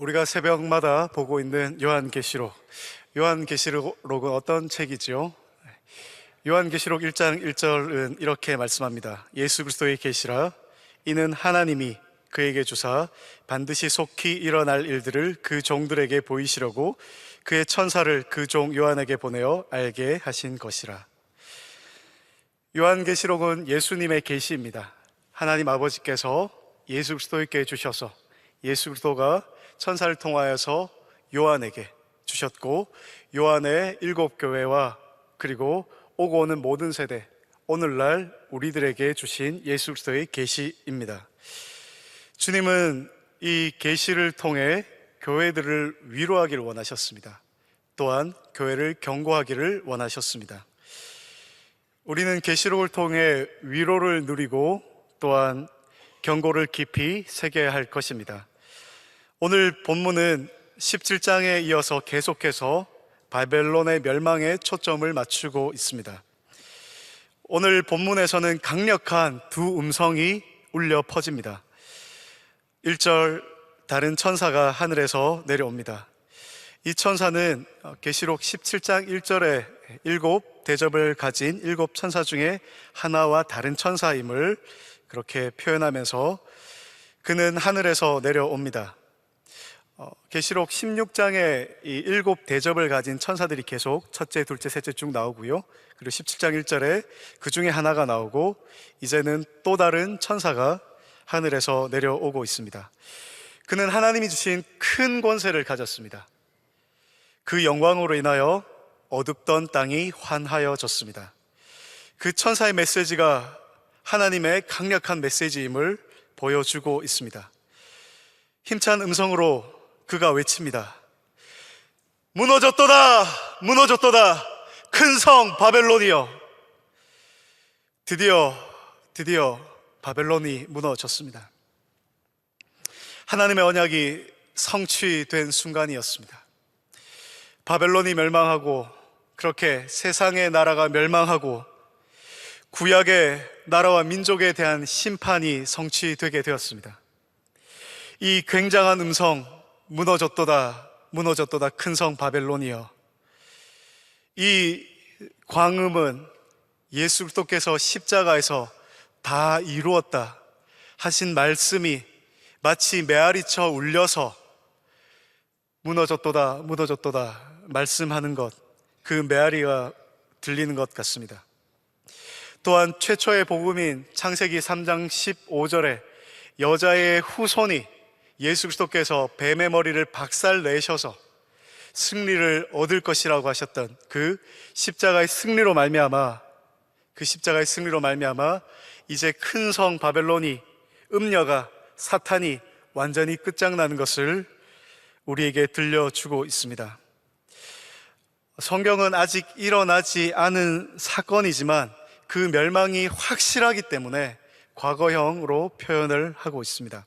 우리가 새벽마다 보고 있는 요한계시록. 요한계시록은 어떤 책이지요? 요한계시록 1장 1절은 이렇게 말씀합니다. 예수 그리스도의 계시라. 이는 하나님이 그에게 주사 반드시 속히 일어날 일들을 그 종들에게 보이시려고 그의 천사를 그 종 요한에게 보내어 알게 하신 것이라. 요한계시록은 예수님의 계시입니다. 하나님 아버지께서 예수 그리스도에게 주셔서 예수 그리스도가 천사를 통하여서 요한에게 주셨고, 요한의 7교회와 그리고 오고 오는 모든 세대, 오늘날 우리들에게 주신 예수 그리스도의 계시입니다. 주님은 이 계시를 통해 교회들을 위로하기를 원하셨습니다. 또한 교회를 경고하기를 원하셨습니다. 우리는 계시록을 통해 위로를 누리고 또한 경고를 깊이 새겨야 할 것입니다. 오늘 본문은 17장에 이어서 계속해서 바벨론의 멸망에 초점을 맞추고 있습니다. 오늘 본문에서는 강력한 두 음성이 울려 퍼집니다. 1절, 다른 천사가 하늘에서 내려옵니다. 이 천사는 계시록 17장 1절에 7대접을 가진 7천사 중에 하나와 다른 천사임을 그렇게 표현하면서 그는 하늘에서 내려옵니다. 계시록 16장에 이 7대접을 가진 천사들이 계속 첫째, 둘째, 셋째 쭉 나오고요. 그리고 17장 1절에 그 중에 하나가 나오고, 이제는 또 다른 천사가 하늘에서 내려오고 있습니다. 그는 하나님이 주신 큰 권세를 가졌습니다. 그 영광으로 인하여 어둡던 땅이 환하여졌습니다. 그 천사의 메시지가 하나님의 강력한 메시지임을 보여주고 있습니다. 힘찬 음성으로 그가 외칩니다. 무너졌도다! 무너졌도다! 큰 성 바벨론이여! 드디어 바벨론이 무너졌습니다. 하나님의 언약이 성취된 순간이었습니다. 바벨론이 멸망하고, 그렇게 세상의 나라가 멸망하고 구약의 나라와 민족에 대한 심판이 성취되게 되었습니다. 이 굉장한 음성, 무너졌도다, 무너졌도다, 큰 성 바벨론이여. 이 광음은 예수 그리스도께서 십자가에서 다 이루었다 하신 말씀이 마치 메아리쳐 울려서 무너졌도다, 무너졌도다 말씀하는 것, 그 메아리가 들리는 것 같습니다. 또한 최초의 복음인 창세기 3장 15절에 여자의 후손이 예수 그리스도께서 뱀의 머리를 박살내셔서 승리를 얻을 것이라고 하셨던 그 십자가의 승리로 말미암아, 이제 큰 성 바벨론이, 음녀가, 사탄이 완전히 끝장나는 것을 우리에게 들려주고 있습니다. 성경은 아직 일어나지 않은 사건이지만 그 멸망이 확실하기 때문에 과거형으로 표현을 하고 있습니다.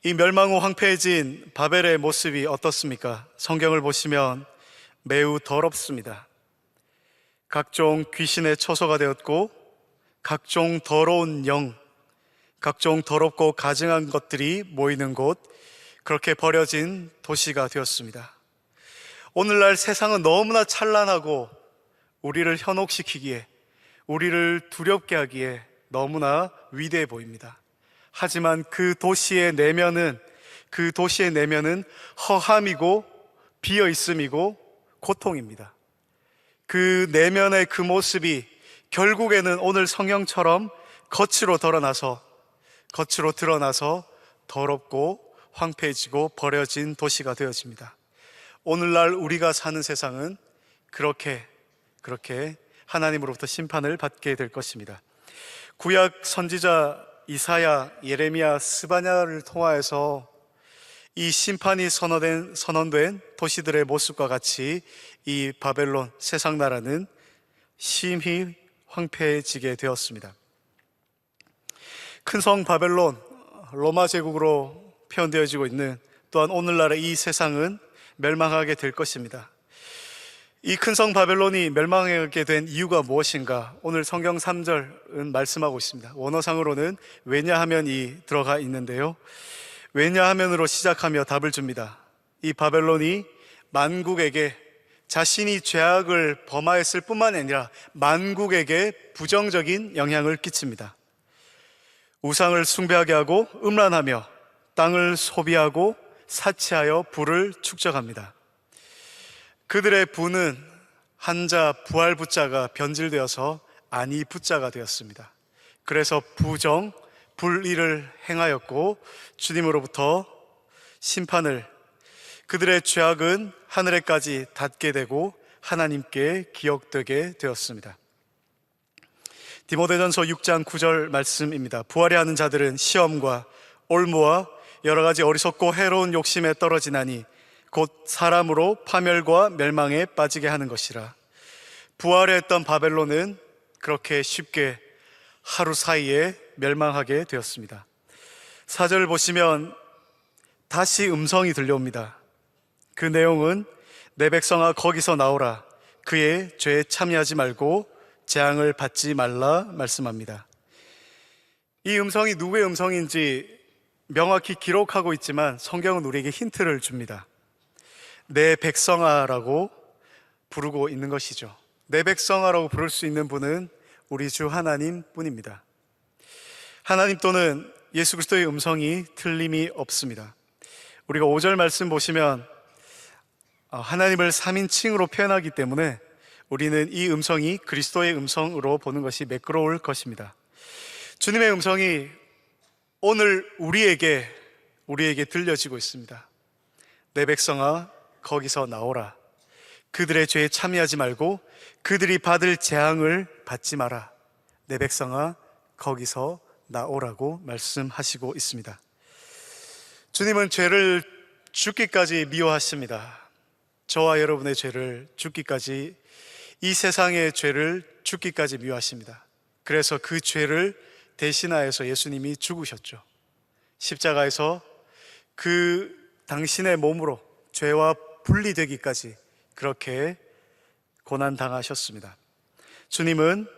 이 멸망 후 황폐해진 바벨의 모습이 어떻습니까? 성경을 보시면 매우 더럽습니다. 각종 귀신의 처소가 되었고, 각종 더러운 영, 각종 더럽고 가증한 것들이 모이는 곳, 그렇게 버려진 도시가 되었습니다. 오늘날 세상은 너무나 찬란하고 우리를 현혹시키기에, 우리를 두렵게 하기에 너무나 위대해 보입니다. 하지만 그 도시의 내면은 허함이고 비어있음이고 고통입니다. 그 내면의 그 모습이 결국에는 오늘 성경처럼 겉으로 드러나서 더럽고 황폐해지고 버려진 도시가 되어집니다. 오늘날 우리가 사는 세상은 그렇게 하나님으로부터 심판을 받게 될 것입니다. 구약 선지자 이사야, 예레미야, 스바냐를 통하여서 이 심판이 선언된 도시들의 모습과 같이 이 바벨론, 세상 나라는 심히 황폐해지게 되었습니다. 큰 성 바벨론, 로마 제국으로 표현되어지고 있는, 또한 오늘날의 이 세상은 멸망하게 될 것입니다. 이 큰 성 바벨론이 멸망하게 된 이유가 무엇인가? 오늘 성경 3절은 말씀하고 있습니다. 원어상으로는 왜냐하면이 들어가 있는데요. 왜냐하면으로 시작하며 답을 줍니다. 이 바벨론이 만국에게 자신이 죄악을 범하였을 뿐만 아니라 만국에게 부정적인 영향을 끼칩니다. 우상을 숭배하게 하고 음란하며 땅을 소비하고 사치하여 부를 축적합니다. 그들의 부는 한자 부할 부자가 변질되어서 아니 부자가 되었습니다. 그래서 부정, 불의를 행하였고 주님으로부터 심판을, 그들의 죄악은 하늘에까지 닿게 되고 하나님께 기억되게 되었습니다. 디모데전서 6장 9절 말씀입니다. 부활해 하는 자들은 시험과 올무와 여러 가지 어리석고 해로운 욕심에 떨어지나니 곧 사람으로 파멸과 멸망에 빠지게 하는 것이라. 부활해 했던 바벨론은 그렇게 쉽게 하루 사이에 멸망하게 되었습니다. 4절 보시면 다시 음성이 들려옵니다. 그 내용은 내 백성아 거기서 나오라, 그의 죄에 참여하지 말고 재앙을 받지 말라 말씀합니다. 이 음성이 누구의 음성인지 명확히 기록하고 있지만 성경은 우리에게 힌트를 줍니다. 내 백성아라고 부르고 있는 것이죠. 내 백성아라고 부를 수 있는 분은 우리 주 하나님 뿐입니다. 하나님 또는 예수 그리스도의 음성이 틀림이 없습니다. 우리가 5절 말씀 보시면 하나님을 3인칭으로 표현하기 때문에 우리는 이 음성이 그리스도의 음성으로 보는 것이 매끄러울 것입니다. 주님의 음성이 오늘 우리에게 들려지고 있습니다. 내 백성아 거기서 나오라, 그들의 죄에 참여하지 말고 그들이 받을 재앙을 받지 마라. 내 백성아 거기서 나오라고 말씀하시고 있습니다. 주님은 죄를 죽기까지 미워하십니다. 저와 여러분의 죄를 죽기까지, 이 세상의 죄를 죽기까지 미워하십니다. 그래서 그 죄를 대신하여서 예수님이 죽으셨죠. 십자가에서 그 당신의 몸으로 죄와 분리되기까지 그렇게 고난당하셨습니다. 주님은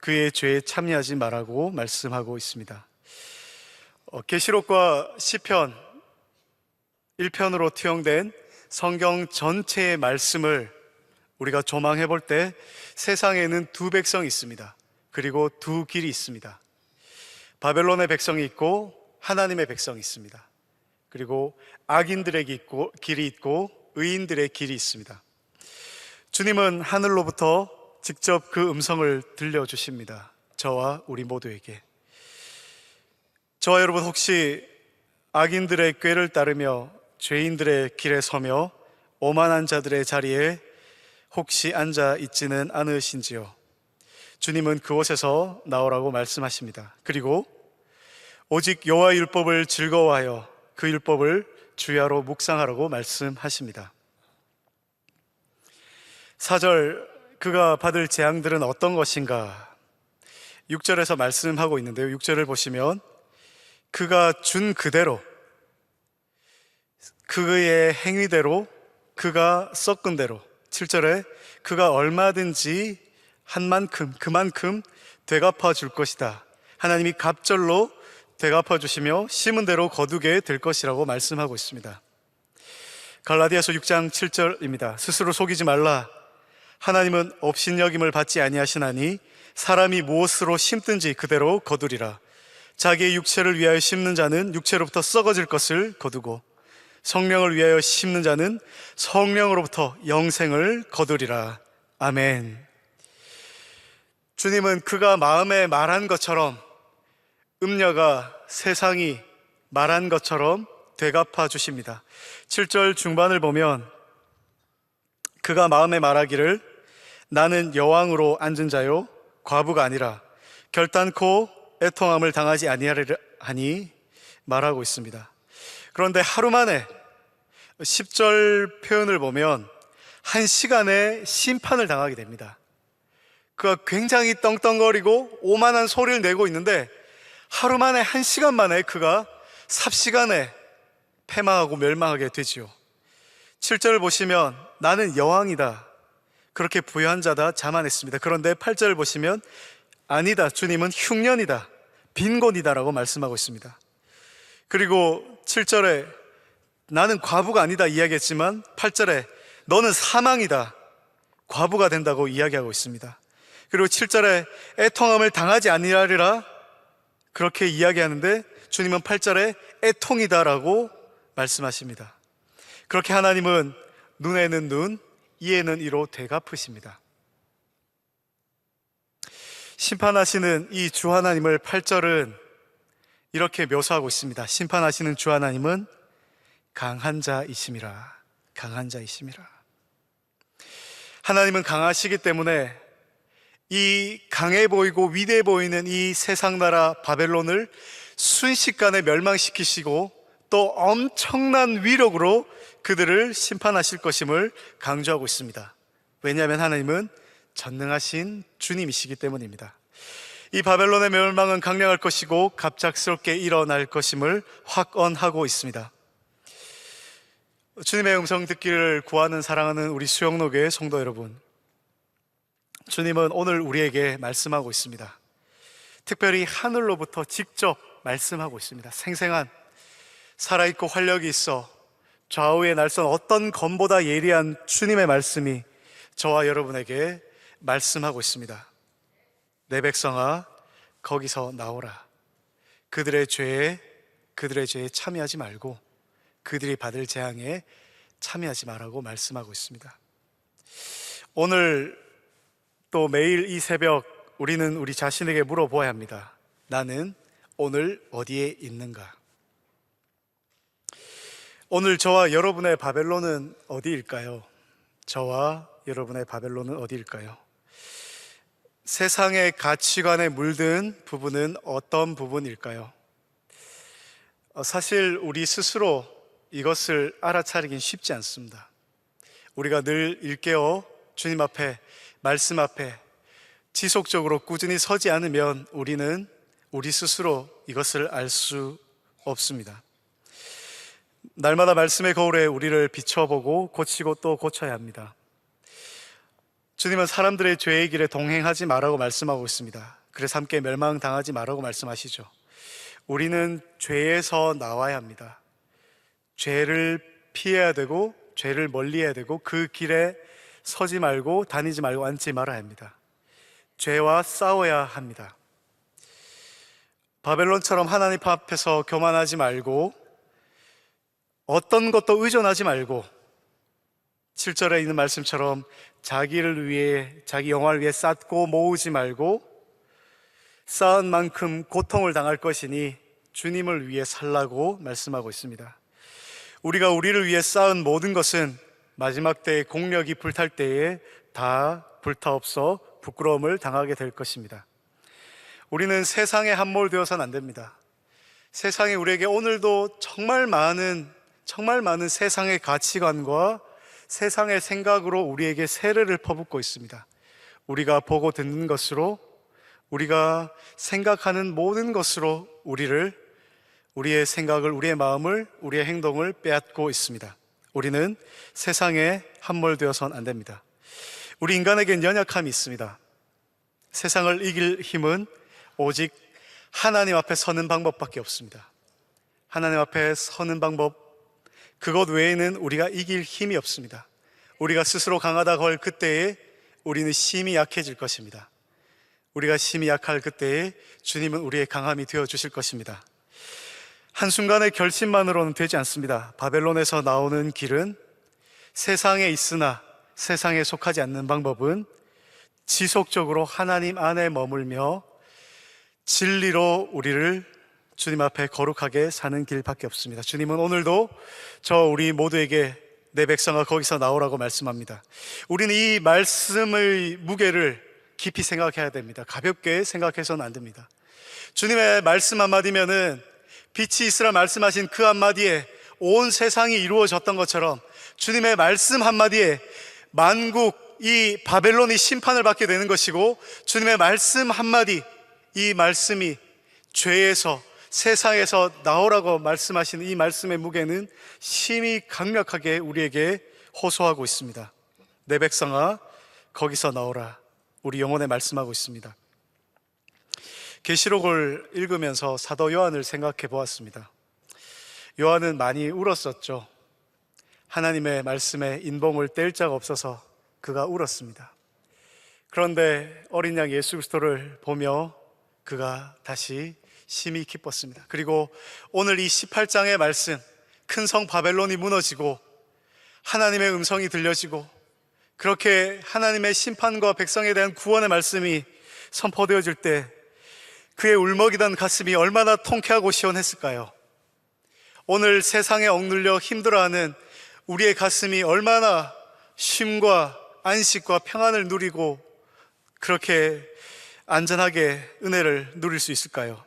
그의 죄에 참여하지 말라고 말씀하고 있습니다. 계시록과 시편 1편으로 투영된 성경 전체의 말씀을 우리가 조망해 볼 때 세상에는 두 백성이 있습니다. 그리고 두 길이 있습니다. 바벨론의 백성이 있고 하나님의 백성이 있습니다. 그리고 악인들의 길이 있고 의인들의 길이 있습니다. 주님은 하늘로부터 직접 그 음성을 들려주십니다. 저와 우리 모두에게. 저와 여러분 혹시 악인들의 꾀를 따르며 죄인들의 길에 서며 오만한 자들의 자리에 혹시 앉아 있지는 않으신지요? 주님은 그곳에서 나오라고 말씀하십니다. 그리고 오직 여호와의 율법을 즐거워하여 그 율법을 주야로 묵상하라고 말씀하십니다. 4절, 그가 받을 재앙들은 어떤 것인가? 6절에서 말씀하고 있는데요. 6절을 보시면 그가 준 그대로, 그의 행위대로, 그가 섞은 대로. 7절에 그가 얼마든지 한 만큼, 그만큼 되갚아 줄 것이다. 하나님이 갑절로 되갚아 주시며 심은 대로 거두게 될 것이라고 말씀하고 있습니다. 갈라디아서 6장 7절입니다. 스스로 속이지 말라. 하나님은 업신여김을 받지 아니하시나니 사람이 무엇으로 심든지 그대로 거두리라. 자기의 육체를 위하여 심는 자는 육체로부터 썩어질 것을 거두고 성령을 위하여 심는 자는 성령으로부터 영생을 거두리라. 아멘. 주님은 그가 마음에 말한 것처럼, 음녀가 세상이 말한 것처럼 되갚아 주십니다. 7절 중반을 보면 그가 마음에 말하기를 나는 여왕으로 앉은 자요 과부가 아니라 결단코 애통함을 당하지 아니하리라 하니 말하고 있습니다. 그런데 하루 만에 10절 표현을 보면 1시간의 심판을 당하게 됩니다. 그가 굉장히 떵떵거리고 오만한 소리를 내고 있는데 하루 만에 1시간 만에 그가 삽시간에 패망하고 멸망하게 되지요. 7절을 보시면 나는 여왕이다, 그렇게 부유한 자다 자만했습니다. 그런데 8절을 보시면 아니다, 주님은 흉년이다, 빈곤이다 라고 말씀하고 있습니다. 그리고 7절에 나는 과부가 아니다 이야기했지만 8절에 너는 사망이다, 과부가 된다고 이야기하고 있습니다. 그리고 7절에 애통함을 당하지 아니하리라 그렇게 이야기하는데 주님은 8절에 애통이다라고 말씀하십니다. 그렇게 하나님은 눈에는 눈, 이에는 이로 되갚으십니다. 심판하시는 이 주 하나님을 8절은 이렇게 묘사하고 있습니다. 심판하시는 주 하나님은 강한 자이심이라. 강한 자이심이라. 하나님은 강하시기 때문에 이 강해 보이고 위대해 보이는 이 세상 나라 바벨론을 순식간에 멸망시키시고 또 엄청난 위력으로 그들을 심판하실 것임을 강조하고 있습니다. 왜냐하면 하나님은 전능하신 주님이시기 때문입니다. 이 바벨론의 멸망은 강력할 것이고 갑작스럽게 일어날 것임을 확언하고 있습니다. 주님의 음성 듣기를 구하는 사랑하는 우리 수영로교회 성도 여러분, 주님은 오늘 우리에게 말씀하고 있습니다. 특별히 하늘로부터 직접 말씀하고 있습니다. 생생한, 살아있고 활력이 있어 좌우의 날선 어떤 검보다 예리한 주님의 말씀이 저와 여러분에게 말씀하고 있습니다. 내 백성아, 거기서 나오라. 그들의 죄에 참여하지 말고 그들이 받을 재앙에 참여하지 말라고 말씀하고 있습니다. 오늘 또 매일 이 새벽 우리는 우리 자신에게 물어보아야 합니다. 나는 오늘 어디에 있는가? 오늘 저와 여러분의 바벨론은 어디일까요? 저와 여러분의 바벨론은 어디일까요? 세상의 가치관에 물든 부분은 어떤 부분일까요? 사실 우리 스스로 이것을 알아차리긴 쉽지 않습니다. 우리가 늘 일깨어 주님 앞에, 말씀 앞에 지속적으로 꾸준히 서지 않으면 우리는 우리 스스로 이것을 알 수 없습니다. 날마다 말씀의 거울에 우리를 비춰보고 고치고 또 고쳐야 합니다. 주님은 사람들의 죄의 길에 동행하지 말라고 말씀하고 있습니다. 그래서 함께 멸망당하지 말라고 말씀하시죠. 우리는 죄에서 나와야 합니다. 죄를 피해야 되고 죄를 멀리해야 되고 그 길에 서지 말고 다니지 말고 앉지 말아야 합니다. 죄와 싸워야 합니다. 바벨론처럼 하나님 앞에서 교만하지 말고 어떤 것도 의존하지 말고 7절에 있는 말씀처럼 자기를 위해, 자기 영화를 위해 쌓고 모으지 말고 쌓은 만큼 고통을 당할 것이니 주님을 위해 살라고 말씀하고 있습니다. 우리가 우리를 위해 쌓은 모든 것은 마지막 때에 공력이 불탈 때에 다 불타없어 부끄러움을 당하게 될 것입니다. 우리는 세상에 함몰되어서는 안 됩니다. 세상이 우리에게 오늘도 정말 많은 세상의 가치관과 세상의 생각으로 우리에게 세례를 퍼붓고 있습니다. 우리가 보고 듣는 것으로, 우리가 생각하는 모든 것으로 우리의 생각을, 우리의 마음을, 우리의 행동을 빼앗고 있습니다. 우리는 세상에 함몰되어서는 안 됩니다. 우리 인간에겐 연약함이 있습니다. 세상을 이길 힘은 오직 하나님 앞에 서는 방법밖에 없습니다. 하나님 앞에 서는 방법, 그것 외에는 우리가 이길 힘이 없습니다. 우리가 스스로 강하다고 할 그때에 우리는 심히 약해질 것입니다. 우리가 심히 약할 그때에 주님은 우리의 강함이 되어주실 것입니다. 한순간의 결심만으로는 되지 않습니다. 바벨론에서 나오는 길은, 세상에 있으나 세상에 속하지 않는 방법은 지속적으로 하나님 안에 머물며 진리로 우리를 주님 앞에 거룩하게 사는 길밖에 없습니다. 주님은 오늘도 우리 모두에게 내 백성아 거기서 나오라고 말씀합니다. 우리는 이 말씀의 무게를 깊이 생각해야 됩니다. 가볍게 생각해서는 안 됩니다. 주님의 말씀 한마디면은 빛이 있으라 말씀하신 그 한마디에 온 세상이 이루어졌던 것처럼 주님의 말씀 한마디에 만국, 이 바벨론이 심판을 받게 되는 것이고, 주님의 말씀 한마디, 이 말씀이 죄에서, 세상에서 나오라고 말씀하시는 이 말씀의 무게는 심히 강력하게 우리에게 호소하고 있습니다. 내 백성아 거기서 나오라, 우리 영혼에 말씀하고 있습니다. 계시록을 읽으면서 사도 요한을 생각해 보았습니다. 요한은 많이 울었었죠. 하나님의 말씀에 인봉을 뗄 자가 없어서 그가 울었습니다. 그런데 어린 양 예수 그리스도를 보며 그가 다시 심히 기뻤습니다. 그리고 오늘 이 18장의 말씀, 큰 성 바벨론이 무너지고 하나님의 음성이 들려지고 그렇게 하나님의 심판과 백성에 대한 구원의 말씀이 선포되어질 때 그의 울먹이던 가슴이 얼마나 통쾌하고 시원했을까요? 오늘 세상에 억눌려 힘들어하는 우리의 가슴이 얼마나 쉼과 안식과 평안을 누리고 그렇게 안전하게 은혜를 누릴 수 있을까요?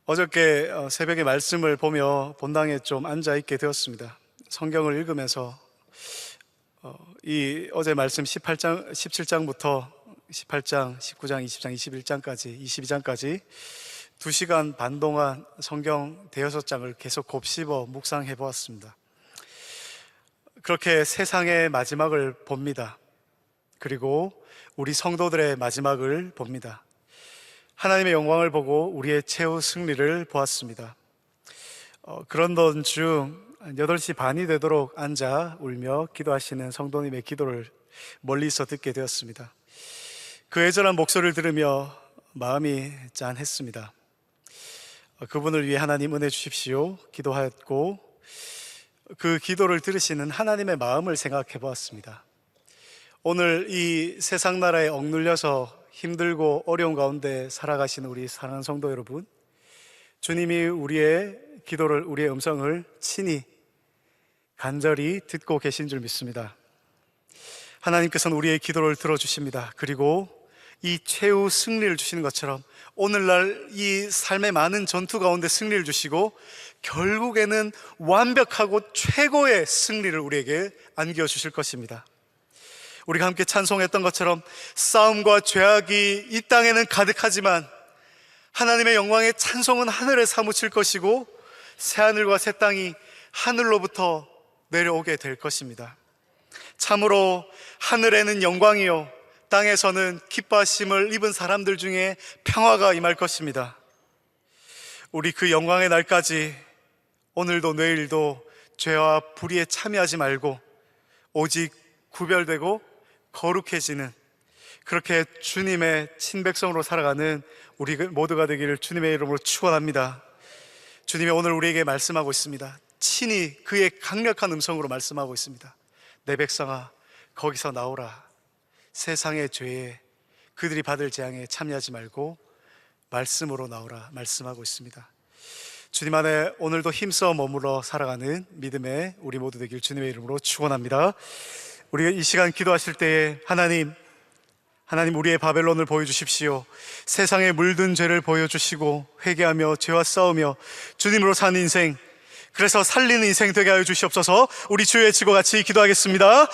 어저께 새벽에 말씀을 보며 본당에 좀 앉아 있게 되었습니다. 성경을 읽으면서 이 어제 말씀 17장부터 18장, 19장, 20장, 21장까지, 22장까지 2시간 반 동안 성경 대여섯 장을 계속 곱씹어 묵상해 보았습니다. 그렇게 세상의 마지막을 봅니다. 그리고 우리 성도들의 마지막을 봅니다. 하나님의 영광을 보고 우리의 최후 승리를 보았습니다. 그런 중 8시 반이 되도록 앉아 울며 기도하시는 성도님의 기도를 멀리서 듣게 되었습니다. 그 애절한 목소리를 들으며 마음이 짠했습니다. 그분을 위해 하나님 은혜 주십시오 기도하였고, 그 기도를 들으시는 하나님의 마음을 생각해 보았습니다. 오늘 이 세상 나라에 억눌려서 힘들고 어려운 가운데 살아가시는 우리 사랑하는 성도 여러분, 주님이 우리의 기도를, 우리의 음성을 친히 간절히 듣고 계신 줄 믿습니다. 하나님께서는 우리의 기도를 들어주십니다. 그리고 이 최후 승리를 주시는 것처럼 오늘날 이 삶의 많은 전투 가운데 승리를 주시고 결국에는 완벽하고 최고의 승리를 우리에게 안겨주실 것입니다. 우리가 함께 찬송했던 것처럼 싸움과 죄악이 이 땅에는 가득하지만 하나님의 영광의 찬송은 하늘에 사무칠 것이고 새하늘과 새 땅이 하늘로부터 내려오게 될 것입니다. 참으로 하늘에는 영광이요 땅에서는 기뻐하심을 입은 사람들 중에 평화가 임할 것입니다. 우리 그 영광의 날까지 오늘도 내일도 죄와 불의에 참여하지 말고 오직 구별되고 거룩해지는, 그렇게 주님의 친백성으로 살아가는 우리 모두가 되기를 주님의 이름으로 축원합니다. 주님이 오늘 우리에게 말씀하고 있습니다. 친히 그의 강력한 음성으로 말씀하고 있습니다. 내 백성아 거기서 나오라. 세상의 죄에, 그들이 받을 재앙에 참여하지 말고 말씀으로 나오라 말씀하고 있습니다. 주님 안에 오늘도 힘써 머물러 살아가는 믿음의 우리 모두 되길 주님의 이름으로 축원합니다. 우리가 이 시간 기도하실 때에 하나님 우리의 바벨론을 보여주십시오. 세상에 물든 죄를 보여주시고 회개하며 죄와 싸우며 주님으로 사는 인생, 그래서 살리는 인생 되게 하여 주시옵소서. 우리 주의 지고 같이 기도하겠습니다.